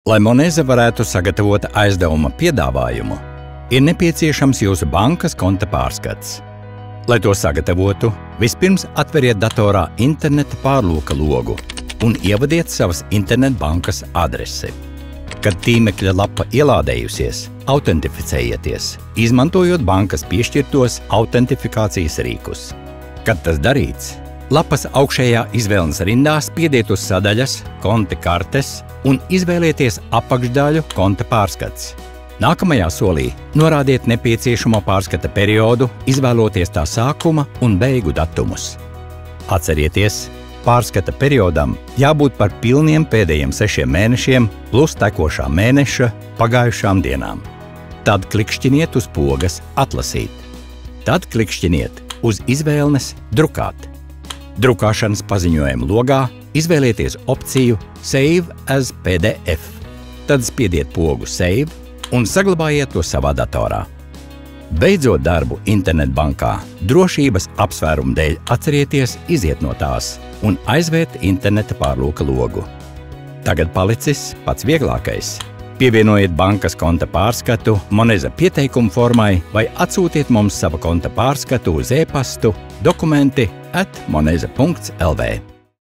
Lai Moneza varētu sagatavot aizdevuma piedāvājumu, ir nepieciešams jūsu bankas konta pārskats. Lai to sagatavotu, vispirms atveriet datorā interneta pārlūka logu un ievadiet savas internetbankas adresi. Kad tīmekļa lapa ielādējusies, autentificējieties, izmantojot bankas piešķirtos autentifikācijas rīkus. Kad tas darīts, lapas augšējā izvēles rindā spiediet uz sadaļas Konta kartes un izvēlieties apakšdaļu Konta pārskats. Nākamajā solī norādiet nepieciešamo pārskata periodu, izvēloties tā sākuma un beigu datumus. Atcerieties, pārskata periodam jābūt par pilniem pēdējiem 6 mēnešiem plus tekošā mēneša pagājušām dienām. Tad klikšķiniet uz pogas Atlasīt. Tad klikšķiniet uz izvēles Drukāt. Drukāšanas paziņojuma logā izvēlieties opciju Save as PDF. Tad spiediet pogu Save un saglabājiet to savā datorā. Beidzot darbu internetbankā, drošības apsvērumu dēļ atcerieties iziet no tās un aizvērt interneta pārlūka logu. Tagad palicis pats vieglākais. Pievienojiet bankas konta pārskatu Moneza pieteikuma formai vai atsūtiet mums sava konta pārskatu uz e-pastu dokumenti@moneza.lv.